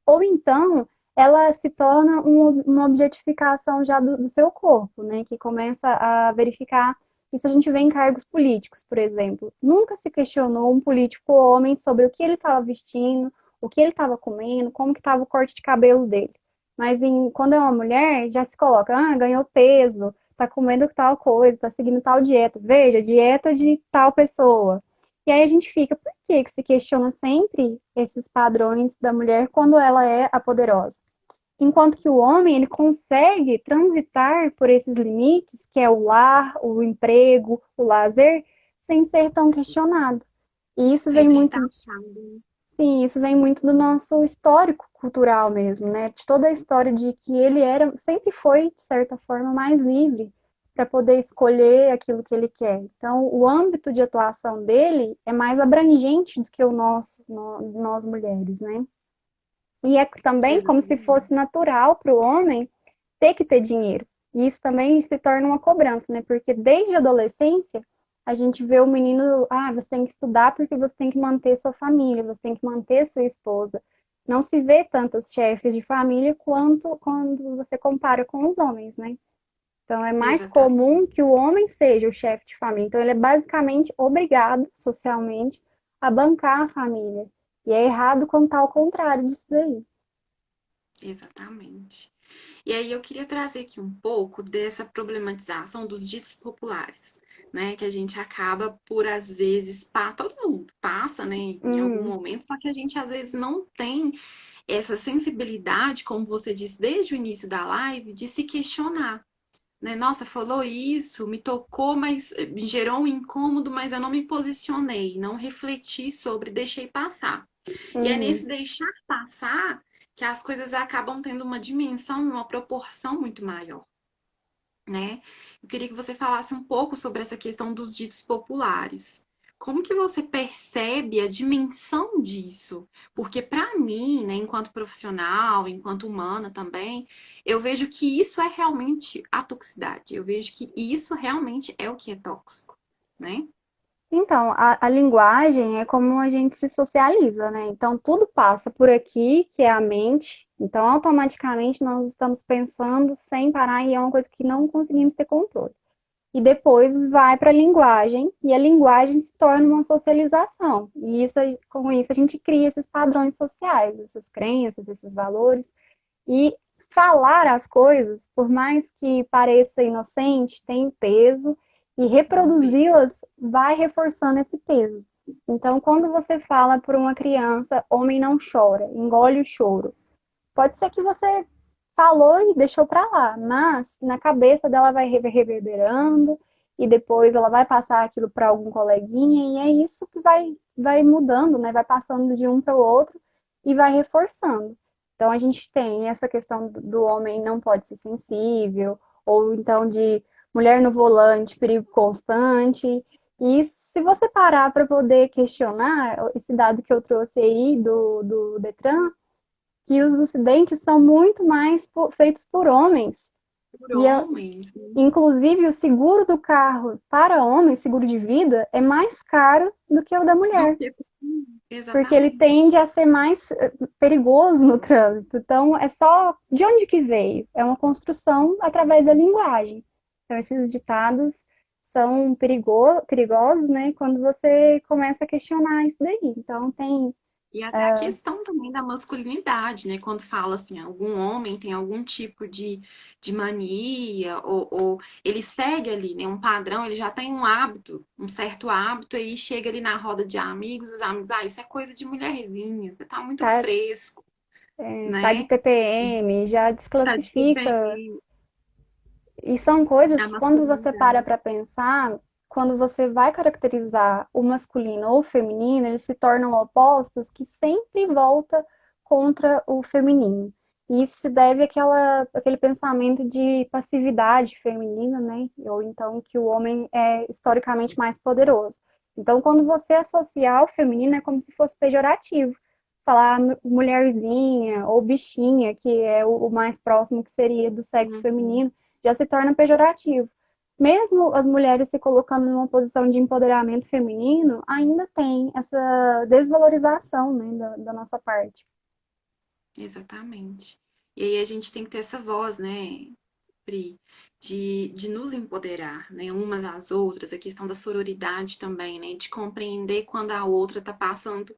Ou então ela se torna uma objetificação já do seu corpo, né? Que começa a verificar. Isso a gente vê em cargos políticos, por exemplo. Nunca se questionou um político homem sobre o que ele estava vestindo, o que ele estava comendo, como que estava o corte de cabelo dele. Mas quando é uma mulher, já se coloca, ganhou peso, tá comendo tal coisa, tá seguindo tal dieta. Veja, dieta de tal pessoa. E aí a gente fica, por que se questiona sempre esses padrões da mulher quando ela é a poderosa? Enquanto que o homem, ele consegue transitar por esses limites, que é o lar, o emprego, o lazer, sem ser tão questionado. E isso Sem vem ser muito, taxado. sim, isso vem muito do nosso histórico cultural mesmo, né? De toda a história de que ele era, sempre foi, de certa forma, mais livre para poder escolher aquilo que ele quer. Então, o âmbito de atuação dele é mais abrangente do que o nosso, nós mulheres, né? E é também como se fosse Exatamente. natural para o homem ter que ter dinheiro. E isso também se torna uma cobrança, né? Porque desde a adolescência, a gente vê o menino, você tem que estudar porque você tem que manter sua família, você tem que manter sua esposa. Não se vê tantos chefes de família quanto quando você compara com os homens, né? Então, é mais Exatamente. comum que o homem seja o chefe de família. Então, ele é basicamente obrigado, socialmente, a bancar a família. E é errado contar o contrário disso daí. Exatamente. E aí eu queria trazer aqui um pouco dessa problematização dos ditos populares, né? Que a gente acaba por, às vezes, todo mundo passa, né, em algum Uhum, momento, só que a gente às vezes não tem essa sensibilidade, como você disse desde o início da live, de se questionar. Né? Nossa, falou isso, me tocou, mas me gerou um incômodo, mas eu não me posicionei, não refleti sobre, deixei passar. E é uhum. nesse deixar passar que as coisas acabam tendo uma dimensão, uma proporção muito maior, né? Eu queria que você falasse um pouco sobre essa questão dos ditos populares. Como que você percebe a dimensão disso? Porque para mim, né, enquanto profissional, enquanto humana também, eu vejo que isso é realmente a toxicidade. Eu vejo que isso realmente é o que é tóxico, né? Então, a linguagem é como a gente se socializa, né? Então, tudo passa por aqui, que é a mente. Então, automaticamente, nós estamos pensando sem parar e é uma coisa que não conseguimos ter controle. E depois vai para a linguagem, e a linguagem se torna uma socialização. E isso, com isso a gente cria esses padrões sociais, essas crenças, esses valores. E falar as coisas, por mais que pareça inocente, tem peso, e reproduzi-las vai reforçando esse peso. Então, quando você fala para uma criança, homem não chora, engole o choro. Pode ser que você falou e deixou para lá, mas na cabeça dela vai reverberando e depois ela vai passar aquilo para algum coleguinha e é isso que vai mudando, né? Vai passando de um para o outro e vai reforçando. Então a gente tem essa questão do homem não pode ser sensível, ou então de mulher no volante, perigo constante. E se você parar para poder questionar esse dado que eu trouxe aí do Detran, que os acidentes são muito mais feitos por homens. Por E, homens, né? inclusive, o seguro do carro para homens, seguro de vida, é mais caro do que o da Do mulher, que porque ele exatamente. tende a ser mais perigoso no trânsito. Então, é só de onde que veio? É uma construção através da linguagem. Então, esses ditados são perigosos, né, quando você começa a questionar isso daí. Então, tem. E até a questão também da masculinidade, né? Quando fala assim, algum homem tem algum tipo de mania, ou ele segue ali, né? Um padrão, ele já tem um hábito, um certo hábito, aí chega ali na roda de amigos, os amigos, ah, isso é coisa de mulherzinha, você tá muito Tá, fresco, tá de né? TPM, já Tá de desclassifica. bem, E são coisas a que quando você para masculinidade. para pensar, quando você vai caracterizar o masculino ou o feminino, eles se tornam opostos que sempre volta contra o feminino. E isso se deve àquele pensamento de passividade feminina, né? Ou então que o homem é historicamente mais poderoso. Então, quando você associar o feminino, é como se fosse pejorativo. Falar mulherzinha ou bichinha, que é o mais próximo que seria do sexo Uhum. feminino, já se torna pejorativo. Mesmo as mulheres se colocando numa posição de empoderamento feminino, ainda tem essa desvalorização, né, da nossa parte. Exatamente. E aí a gente tem que ter essa voz, né, Pri, de nos empoderar, né, umas às outras, a questão da sororidade também, né, de compreender quando a outra está passando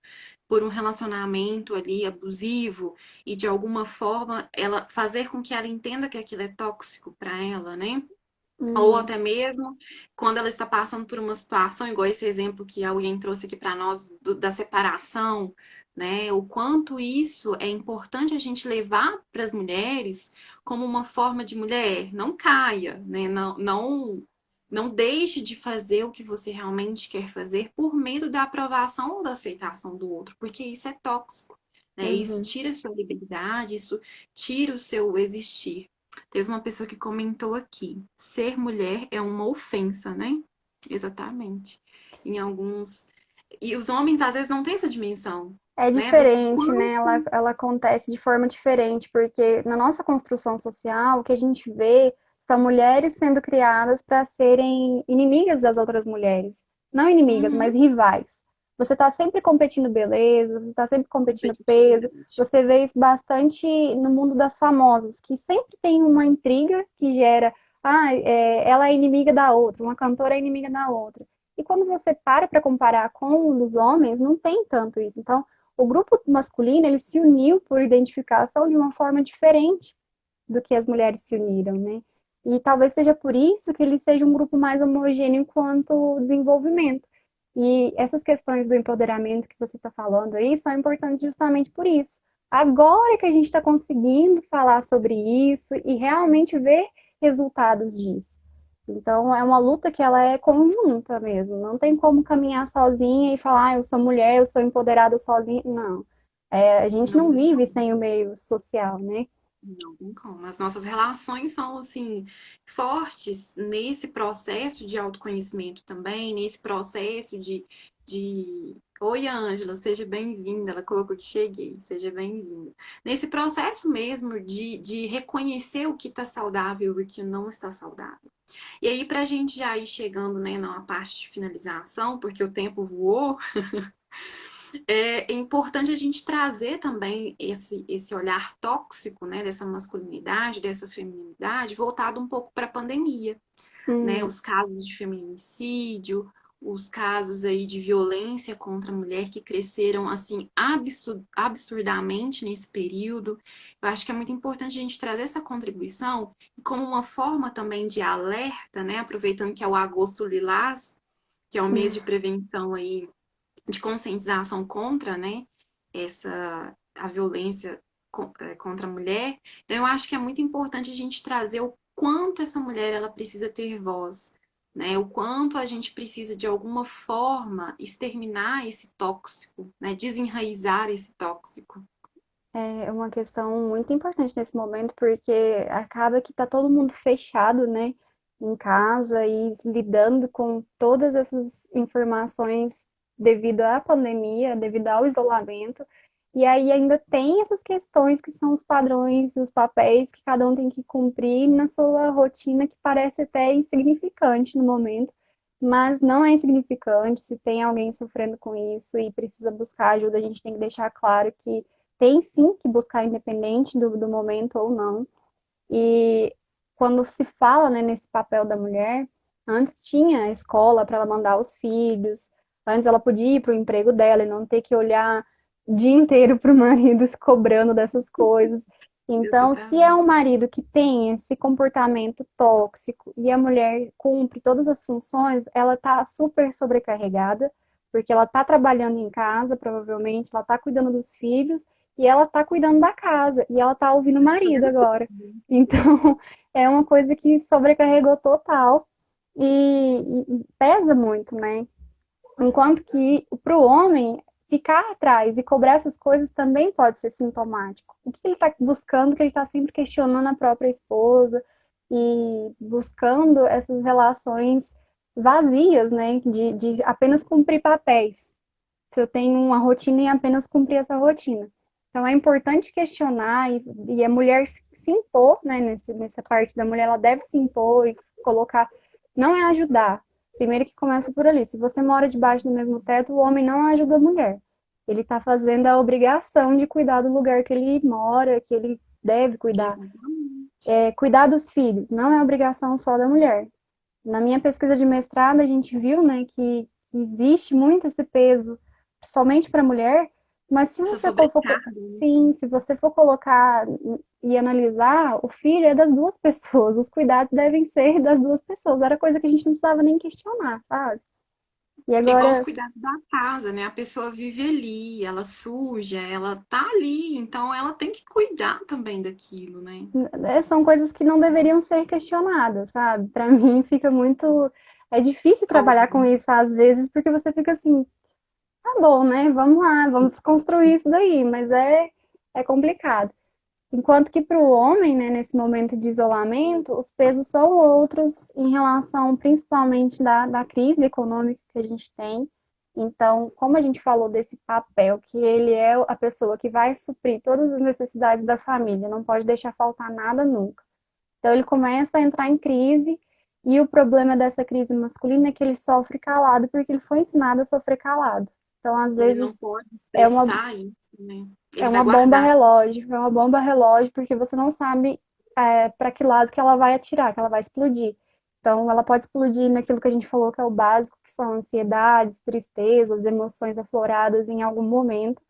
por um relacionamento ali abusivo e de alguma forma ela fazer com que ela entenda que aquilo é tóxico para ela, né? Ou Uhum, até mesmo quando ela está passando por uma situação, igual esse exemplo que a William trouxe aqui para nós, da separação, né? O quanto isso é importante a gente levar para as mulheres como uma forma de mulher, não caia, né? Não deixe de fazer o que você realmente quer fazer por medo da aprovação ou da aceitação do outro, porque isso é tóxico, né? Isso uhum. tira a sua liberdade, isso tira o seu existir. Teve uma pessoa que comentou aqui: ser mulher é uma ofensa, né? Exatamente. Em alguns. E os homens às vezes não têm essa dimensão, É né? Do diferente, né? Ela acontece de forma diferente, porque na nossa construção social, o que a gente vê são mulheres sendo criadas para serem inimigas das outras mulheres. Não inimigas, mas uhum, rivais. Você está sempre competindo beleza, você está sempre competindo peso. competitividade. Você vê isso bastante no mundo das famosas, que sempre tem uma intriga que gera ela é inimiga da outra, uma cantora é inimiga da outra. E quando você para comparar com um dos homens, não tem tanto isso. Então, o grupo masculino, ele se uniu por identificação de uma forma diferente do que as mulheres se uniram, né? E talvez seja por isso que ele seja um grupo mais homogêneo quanto desenvolvimento. E essas questões do empoderamento que você está falando aí são importantes justamente por isso. Agora que a gente está conseguindo falar sobre isso e realmente ver resultados disso. Então, é uma luta que ela é conjunta mesmo. Não tem como caminhar sozinha e falar, eu sou mulher, eu sou empoderada sozinha. Não. A gente Não não tem vive como. sem o meio social, né? Não tem como. As nossas relações são, assim, fortes nesse processo de autoconhecimento também, nesse processo de... Oi, Ângela, seja bem-vinda. Ela colocou que cheguei, seja bem-vinda. Nesse processo mesmo de reconhecer o que está saudável e o que não está saudável. E aí, para a gente já ir chegando, né, na parte de finalização, porque o tempo voou, é importante a gente trazer também esse olhar tóxico, né, dessa masculinidade, dessa feminilidade, voltado um pouco para a pandemia, né, Hum, os casos de feminicídio, os casos aí de violência contra a mulher que cresceram assim absurdamente nesse período. Eu acho que é muito importante a gente trazer essa contribuição como uma forma também de alerta, né, aproveitando que é o agosto lilás, que é o mês de prevenção aí de conscientização contra, né, a violência contra a mulher. Então, eu acho que é muito importante a gente trazer o quanto essa mulher ela precisa ter voz, né, o quanto a gente precisa de alguma forma exterminar esse tóxico, né, desenraizar esse tóxico. é uma questão muito importante nesse momento, porque acaba que tá todo mundo fechado, né, em casa e lidando com todas essas informações devido à pandemia, devido ao isolamento. E aí ainda tem essas questões que são os padrões, os papéis que cada um tem que cumprir na sua rotina, que parece até insignificante no momento, mas não é insignificante. Se tem alguém sofrendo com isso e precisa buscar ajuda, a gente tem que deixar claro que tem sim que buscar independente do momento ou não. E quando se fala, né, nesse papel da mulher, antes tinha a escola para ela mandar os filhos, antes ela podia ir para o emprego dela e não ter que olhar o dia inteiro para o marido se cobrando dessas coisas. Então, se é Exatamente. um marido que tem esse comportamento tóxico e a mulher cumpre todas as funções, ela está super sobrecarregada, porque ela está trabalhando em casa, provavelmente, ela está cuidando dos filhos e ela está cuidando da casa e ela está ouvindo o marido agora. Então, é uma coisa que sobrecarregou total e pesa muito, né? Enquanto que para o homem, ficar atrás e cobrar essas coisas também pode ser sintomático. O que ele está buscando, que ele está sempre questionando a própria esposa e buscando essas relações vazias, né? De apenas cumprir papéis. Se eu tenho uma rotina e apenas cumprir essa rotina. Então é importante questionar e a mulher se impor, né, nessa parte da mulher, ela deve se impor e colocar, não é ajudar. Primeiro que começa por ali. Se você mora debaixo do mesmo teto, o homem não ajuda a mulher. Ele está fazendo a obrigação de cuidar do lugar que ele mora, que ele deve cuidar. Exatamente. Cuidar dos filhos não é obrigação só da mulher. Na minha pesquisa de mestrado, a gente viu, né, que existe muito esse peso somente para a mulher, mas se Essa você for, sobrecarga, né? sim, se você for colocar e analisar, o filho é das duas pessoas, os cuidados devem ser das duas pessoas. Era coisa que a gente não precisava nem questionar, sabe? E É igual os agora, cuidados da casa, né? A pessoa vive ali, ela suja, ela tá ali, então ela tem que cuidar também daquilo, né? são coisas que não deveriam ser questionadas, sabe? Para mim fica muito. É difícil trabalhar com Óbvio. isso às vezes, porque você fica assim, tá bom, né? Vamos lá, vamos desconstruir isso daí, mas é complicado. Enquanto que para o homem, né, nesse momento de isolamento, os pesos são outros em relação principalmente da crise econômica que a gente tem. Então, como a gente falou desse papel, que ele é a pessoa que vai suprir todas as necessidades da família, não pode deixar faltar nada nunca. Então, ele começa a entrar em crise, e o problema dessa crise masculina é que ele sofre calado, porque ele foi ensinado a sofrer calado. Então, às Ele não vezes, pode é uma expressar isso, né? é Ele vai uma bomba guardar. relógio, é uma bomba relógio, porque você não sabe. para que lado que ela vai atirar, que ela vai explodir. Então, ela pode explodir naquilo que a gente falou que é o básico, que são ansiedades, tristezas, emoções afloradas em algum momento,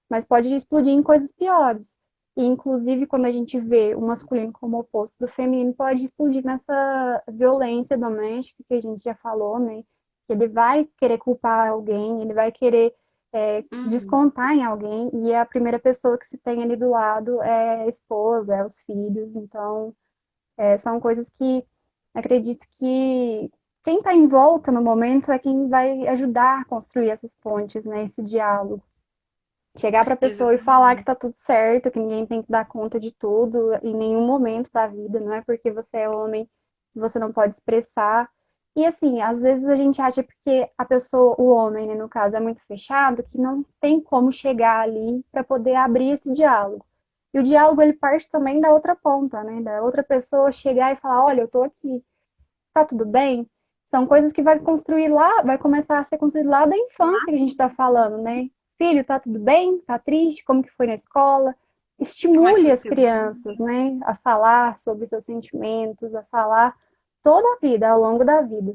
mas pode explodir em coisas piores. E, inclusive, quando a gente vê o masculino como oposto do feminino, pode explodir nessa violência doméstica que a gente já falou, né? Que ele vai querer culpar alguém, ele vai querer Uhum. descontar em alguém, e a primeira pessoa que se tem ali do lado é a esposa, é os filhos. Então, são coisas que acredito que quem está em volta no momento é quem vai ajudar a construir essas pontes, né? Esse diálogo. Chegar para a pessoa e falar que Exatamente. tá tudo certo, que ninguém tem que dar conta de tudo em nenhum momento da vida, não é porque você é homem que você não pode expressar. E assim, às vezes a gente acha porque a pessoa, o homem, né, no caso, é muito fechado, que não tem como chegar ali para poder abrir esse diálogo. E o diálogo ele parte também da outra ponta, né? Da outra pessoa chegar e falar, olha, eu tô aqui, tá tudo bem? São coisas que vai construir lá, vai começar a ser construído lá da infância que a gente está falando, né? Filho, tá tudo bem? Tá triste? Como que foi na escola? Como é que Estimule foi as seu dia? crianças, né? A falar sobre seus sentimentos, a falar toda a vida, ao longo da vida.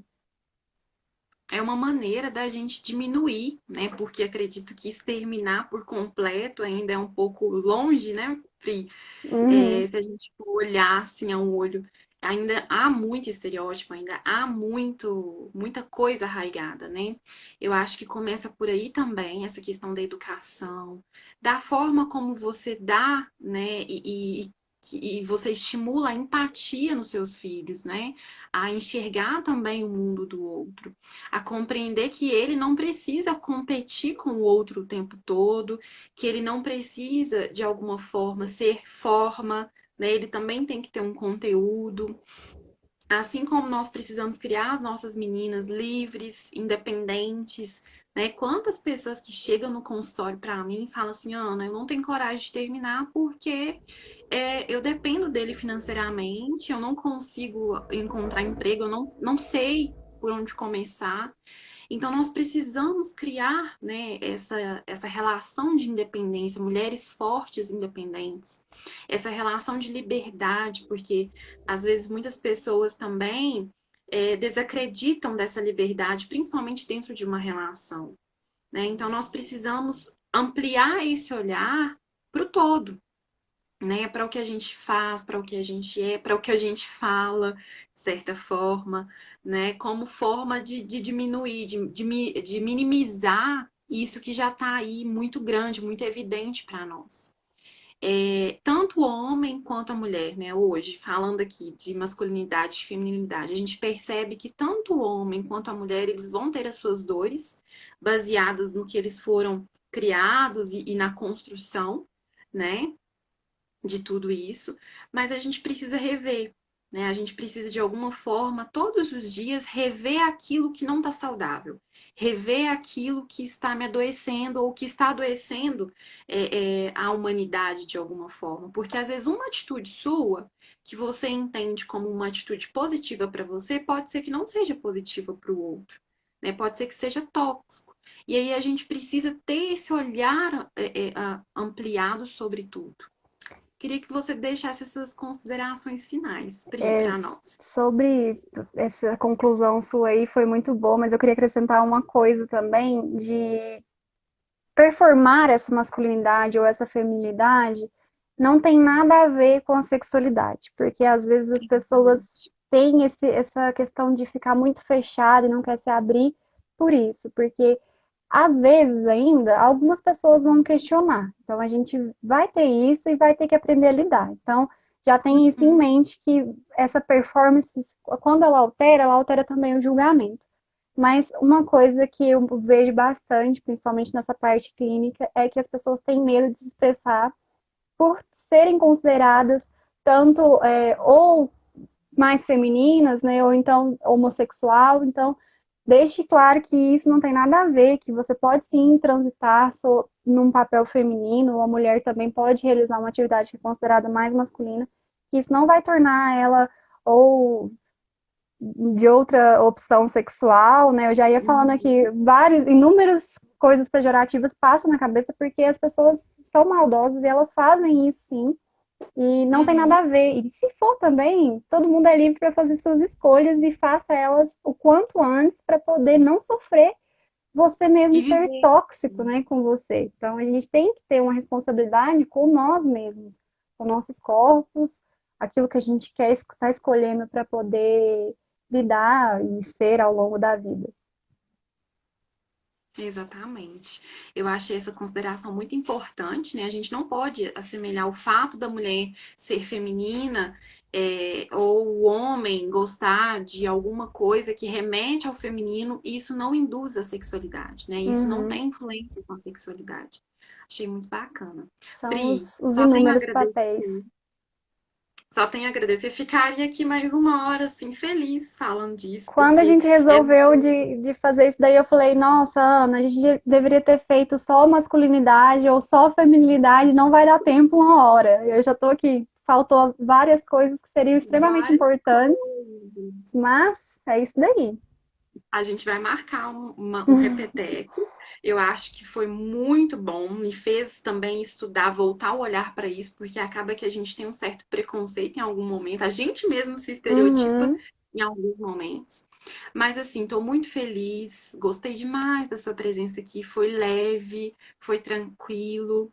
É uma maneira da gente diminuir, né? Porque acredito que exterminar por completo ainda é um pouco longe, né, Pri? Uhum. Se a gente for olhar assim ao olho, ainda há muito estereótipo, ainda há muita coisa arraigada, né? Eu acho que começa por aí também, essa questão da educação, da forma como você dá, né? E você estimula a empatia nos seus filhos, né? A enxergar também o mundo do outro, a compreender que ele não precisa competir com o outro o tempo todo, que ele não precisa, de alguma forma, ser forma, né? Ele também tem que ter um conteúdo. Assim como nós precisamos criar as nossas meninas livres, independentes, né? Quantas pessoas que chegam no consultório para mim e falam assim, Ana, eu não tenho coragem de terminar porque eu dependo dele financeiramente, eu não consigo encontrar emprego, eu não sei por onde começar. Então, nós precisamos criar, né, essa relação de independência, mulheres fortes independentes, essa relação de liberdade, porque às vezes muitas pessoas também desacreditam dessa liberdade, principalmente dentro de uma relação, né? Então, nós precisamos ampliar esse olhar para o todo, né? Para o que a gente faz, para o que a gente é, para o que a gente fala, de certa forma, né? Como forma de diminuir, de minimizar isso que já está aí muito grande, muito evidente para nós. Tanto o homem quanto a mulher, né? Hoje, falando aqui de masculinidade e feminilidade, a gente percebe que tanto o homem quanto a mulher, eles vão ter as suas dores, baseadas no que eles foram criados e na construção, né? De tudo isso, mas a gente precisa rever, né? A gente precisa de alguma forma, todos os dias, rever aquilo que não está saudável, rever aquilo que está me adoecendo ou que está adoecendo a humanidade de alguma forma, porque às vezes uma atitude sua que você entende como uma atitude positiva para você, pode ser que não seja positiva para o outro, né? Pode ser que seja tóxico. E aí a gente precisa ter esse olhar ampliado sobre tudo. Queria que você deixasse as suas considerações finais, Pri, É, para nós. sobre essa conclusão sua aí foi muito boa, mas eu queria acrescentar uma coisa também de performar essa masculinidade ou essa feminilidade não tem nada a ver com a sexualidade, porque às vezes as pessoas Exatamente. têm essa questão de ficar muito fechada e não quer se abrir por isso, porque às vezes ainda algumas pessoas vão questionar. Então a gente vai ter isso e vai ter que aprender a lidar. Então já tem isso em Uhum. mente que essa performance, quando ela altera também o julgamento. Mas uma coisa que eu vejo bastante, principalmente nessa parte clínica, é que as pessoas têm medo de se expressar por serem consideradas tanto ou mais femininas, né, ou então homossexual. Então, deixe claro que isso não tem nada a ver, que você pode sim transitar num papel feminino, ou a mulher também pode realizar uma atividade que é considerada mais masculina, que isso não vai tornar ela ou de outra opção sexual, né? Eu já ia falando aqui inúmeras coisas pejorativas passam na cabeça porque as pessoas são maldosas e elas fazem isso sim. E não tem nada Uhum. a ver. E se for também, todo mundo é livre para fazer suas escolhas e faça elas o quanto antes para poder não sofrer você mesmo E ser viver. tóxico, né, com você. Então a gente tem que ter uma responsabilidade com nós mesmos, com nossos corpos, aquilo que a gente quer estar escolhendo para poder lidar e ser ao longo da vida. Exatamente. Eu achei essa consideração muito importante, né? A gente não pode assemelhar o fato da mulher ser feminina, ou o homem gostar de alguma coisa que remete ao feminino, e isso não induz a sexualidade, né? Isso não Uhum. tem influência com a sexualidade. Achei muito bacana. São Pri, os inúmeros papéis. só tenho a agradecer. Ficaria aqui mais uma hora, assim, feliz falando disso, Quando a porque gente é resolveu de fazer isso daí, eu falei, nossa, Ana, a gente deveria ter feito só masculinidade ou só feminilidade, não vai dar tempo uma hora. Eu já estou aqui, faltou várias coisas que seriam extremamente várias importantes, coisas. mas é isso daí. A gente vai marcar um repeteco. Eu acho que foi muito bom, me fez também estudar, voltar o olhar para isso, porque acaba que a gente tem um certo preconceito em algum momento, a gente mesmo se estereotipa Uhum. em alguns momentos. Mas assim, estou muito feliz, gostei demais da sua presença aqui, foi leve, foi tranquilo.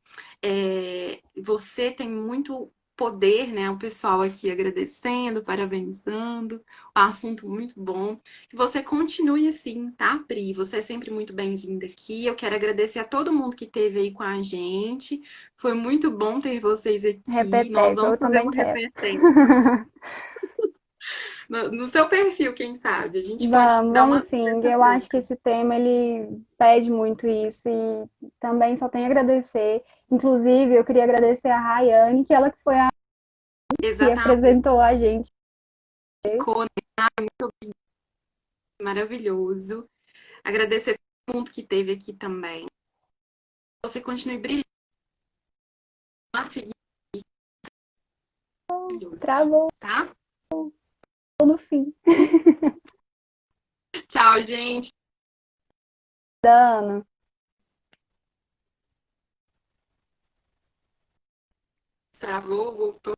Você tem muito poder, né? O pessoal aqui agradecendo, parabenizando, um assunto muito bom. Que você continue assim, tá, Pri? Você é sempre muito bem-vinda aqui. Eu quero agradecer a todo mundo que esteve aí com a gente. Foi muito bom ter vocês aqui. Nós Repeteco, eu vamos fazer também um quero. repeteco. No seu perfil, quem sabe? A gente pode Vamos, dar vamos uma sim. dessa Eu acho que troca. esse tema ele pede muito isso e também só tenho a agradecer. Inclusive, eu queria agradecer a Rayane, que ela que foi a que Exatamente. apresentou a gente. Ficou maravilhoso. Agradecer a todo mundo que esteve aqui também. Você continue brilhando a seguir, Travou tá? no fim. Tchau, gente. Dano. Travou, voltou.